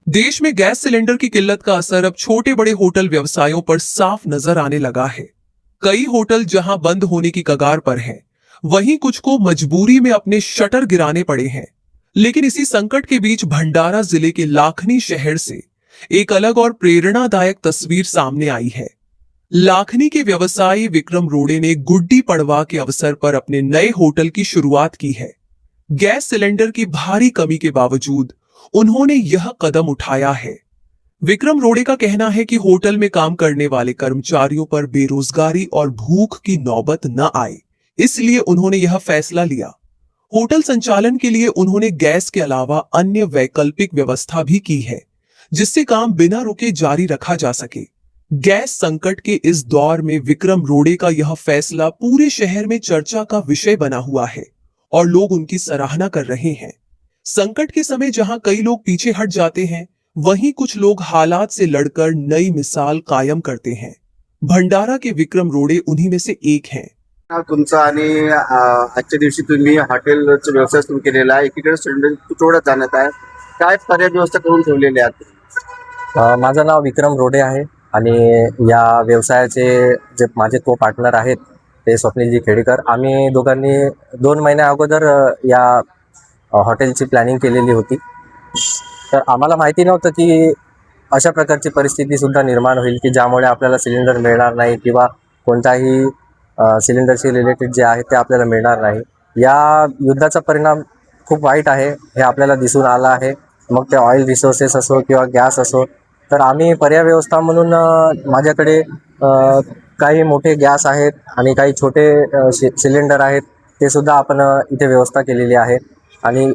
देश में gas cylinder की किल्लत का असर अब छोटे बड़े होटल व्यवसायों पर साफ नजर आने लगा है। कई होटल जहां बंद होने की कगार पर हैं, वहीं कुछ को मजबूरी में अपने शटर गिराने पड़े हैं। लेकिन इसी संकट के बीच भंडारा जिले के लाखनी शहर से एक अलग और प्रेरणादायक तस्वीर सामने आई है। लाखनी के व्यवसायी विक्रम रोड़े ने गुड्डी पड़वा के अवसर पर अपने नए होटल की शुरुआत की है। गैस सिलेंडर की भारी कमी के बावजूद उन्होंने यह कदम उठाया है। विक्रम रोड़े का कहना है कि होटल में काम करने वाले कर्मचारियों पर बेरोजगारी और भूख की नौबत न आए, इसलिए उन्होंने यह फैसला लिया। होटल संचालन के लिए उन्होंने गैस के अलावा अन्य वैकल्पिक व्यवस्था भी की है, जिससे काम बिना रुके जारी रखा जा सके। गैस संकट के इस दौर में विक्रम रोड़े का यह फैसला पूरे शहर में चर्चा का विषय बना हुआ है और लोग उनकी सराहना कर रहे हैं। संकट के समय जहां कई लोग पीछे हट जाते हैं, वहीं कुछ लोग हालात से लड़कर नई मिसाल कायम करते हैं। भंडारा के विक्रम रोड़े उन्हीं में से एक हैं। तुमचा आणि आजच्या दिवशी तुम्ही हॉटेलचा व्यवसाय सुरू केलेला आहे. एकीकडे सिलेंडर तुटवड्यात जाणत आहे. काय पर्याय व्यवस्था करून ठेवलेली आहे? माझं नाव विक्रम रोडे आहे आणि या व्यवसायाचे जे माझे को पार्टनर आहेत ते स्वप्नीलजी खेडेकर. आम्ही दोघांनी 2 महिन्या अगोदर या हॉटेलची प्लॅनिंग केलेली होती. तर आम्हाला माहिती नव्हतं की अशा प्रकारची परिस्थितीसुद्धा निर्माण होईल की ज्यामुळे आपल्याला सिलेंडर मिळणार नाही किंवा कोणताही सिलेंडरशी रिलेटेड जे आहे ते आपल्याला मिळणार नाही. या युद्धाचा परिणाम खूप वाईट आहे हे आपल्याला दिसून आला आहे. मग ते ऑइल रिसोर्सेस असो किंवा गॅस असो. तर आम्ही पर्याय व्यवस्था म्हणून माझ्याकडे काही मोठे गॅस आहेत आणि काही छोटे सिलेंडर आहेत, ते सुद्धा आपण इथे व्यवस्था केलेली आहे. आणि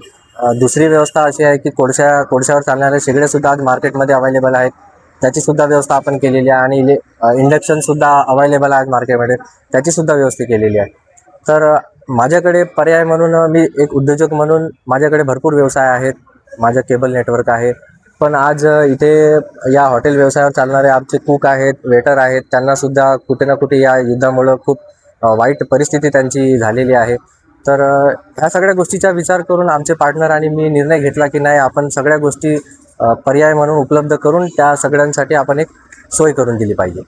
दुसरी व्यवस्था अशी आहे की कोळशावर चालणारे शेगडेसुद्धा आज मार्केटमध्ये अवेलेबल आहेत, त्याचीसुद्धा व्यवस्था आपण केलेली आहे. आणि इंडक्शनसुद्धा अवेलेबल आहे मार्केटमध्ये, त्याचीसुद्धा व्यवस्था केलेली आहे. तर माझ्याकडे पर्याय म्हणून मी एक उद्योजक म्हणून माझ्याकडे भरपूर व्यवसाय आहेत. माझं केबल नेटवर्क आहे. पण आज इथे या हॉटेल व्यवसायावर चालणारे आमचे कुक आहेत, वेटर आहेत, त्यांनासुद्धा कुठे ना कुठे या युद्धामुळं खूप वाईट परिस्थिती त्यांची झालेली आहे. तर ह्या सगळ्या गोष्टीचा विचार करून आमचे पार्टनर आणि मी निर्णय घेतला की नाही, आपण सगळ्या गोष्टी पर्याय म्हणून उपलब्ध करून त्या सगळ्यांसाठी आपण एक सोय करून दिली पाहिजे.